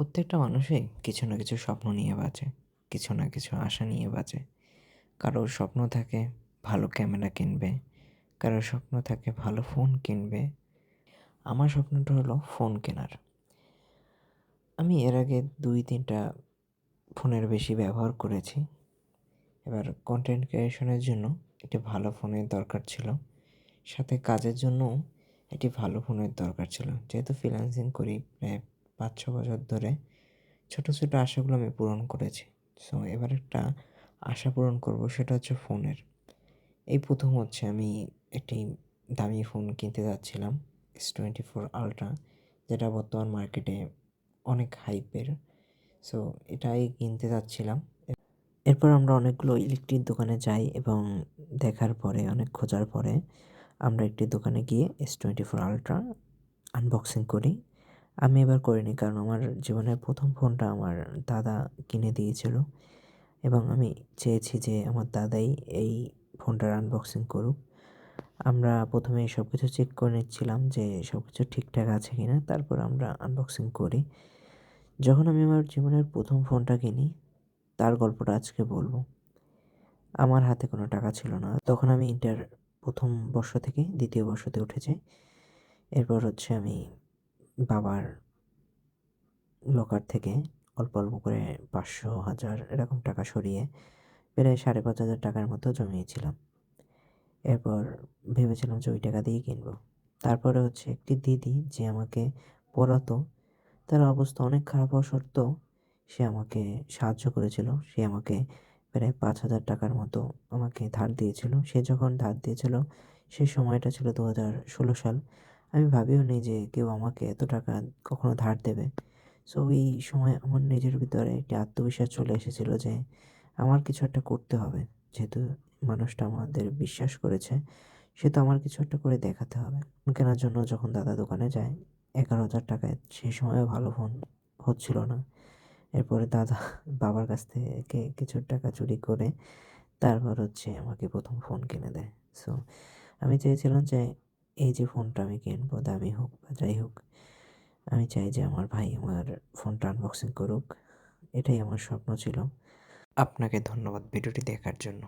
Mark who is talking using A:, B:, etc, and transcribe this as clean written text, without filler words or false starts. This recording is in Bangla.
A: প্রত্যেকটা মানুষই কিছু না কিছু স্বপ্ন নিয়ে বাঁচে, কিছু না কিছু আশা নিয়ে বাঁচে। কারোর স্বপ্ন থাকে ভালো ক্যামেরা কিনবে, কারোর স্বপ্ন থাকে ভালো ফোন কিনবে। আমার স্বপ্নটা হলো ফোন কেনার। আমি এর আগে ২-৩টা ফোনের বেশি ব্যবহার করেছি। এবার কন্টেন্ট ক্রিয়েশনের জন্য একটি ভালো ফোনের দরকার ছিল। সাথে কাজের জন্যও একটি ভালো ফোনের দরকার ছিল। যেহেতু ফ্রিল্যান্সিং করি প্রায় ৫-৬ বছর ধরে, ছোট, ছোট আশাগুলো আমি পূরণ করেছি। সো এবার একটা আশা পূরণ করব, সেটা হচ্ছে ফোনের। এই ১ম হচ্ছে আমি একটি দামি ফোন কিনতে যাচ্ছিলাম, S24 Ultra, যেটা বর্তমান মার্কেটে অনেক হাইপের। সো এটাই কিনতে যাচ্ছিলাম। এরপর আমরা অনেকগুলো ইলেকট্রিক দোকানে যাই এবং দেখার পরে, অনেক খোঁজার পরে আমরা একটি দোকানে গিয়ে S24 Ultra আনবক্সিং করি। আমি এবার করিনি, কারণ আমার জীবনের ১ম ফোনটা আমার দাদা কিনে দিয়েছিল এবং আমি চেয়েছি যে আমার দাদাই এই ফোনটার আনবক্সিং করুক। আমরা ১মেই সব কিছু চেক করে নিচ্ছিলাম যে সব কিছু ঠিকঠাক আছে কিনা, তারপর আমরা আনবক্সিং করি। যখন আমি আমার জীবনের ১ম ফোনটা কিনি, তার গল্পটা আজকে বলব। আমার হাতে কোনো টাকা ছিল না। তখন আমি ইন্টার ১ম বর্ষ থেকে ২য় বর্ষতে উঠেছি। এরপর হচ্ছে আমি বাবার লকার থেকে অল্প, অল্প করে ৫০০, ১,০০০ এরকম টাকা সরিয়ে প্রায় ৫,৫০০ টাকার মতো জমিয়েছিলাম। এরপর ভেবেছিলাম যে ওই টাকা দিয়েই কিনবো। তারপরে হচ্ছে একটি দিদি যে আমাকে পড়াতো, তার অবস্থা অনেক খারাপ হওয়া সত্ত্বেও সে আমাকে সাহায্য করেছিল। সে আমাকে প্রায় ৫,০০০ টাকার মতো আমাকে ধার দিয়েছিল। সে যখন ধার দিয়েছিল, সেই সময়টা ছিল ২০১৬ সাল। আমি ভাবিওনি যে কেউ আমাকে এত টাকা কখনো ধার দেবে। সো এই সময় আমার নিজের ভিতরে একটি আত্মবিশ্বাস চলে এসেছিল যে আমার কিছু একটা করতে হবে। যেহেতু মানুষটা আমাদের বিশ্বাস করেছে, সে তো আমার কিছু একটা করে দেখাতে হবে। ফোন কেনার জন্য যখন দাদা দোকানে যায়, ১১,০০০ টাকায় সেই সময়েও ভালো ফোন হচ্ছিল না। এরপরে দাদা বাবার কাছ থেকে কিছু টাকা চুরি করে তারপর হচ্ছে আমাকে ১ম ফোন কিনে দেয়। সো আমি চেয়েছিলাম যে এই যে ফোনটা আমি কিনবো, দামি হোক বা যাই হোক, আমি চাই যে আমার ভাই আমার ফোনটা আনবক্সিং করুক। এটাই আমার স্বপ্ন ছিল। আপনাকে ধন্যবাদ ভিডিওটি দেখার জন্য।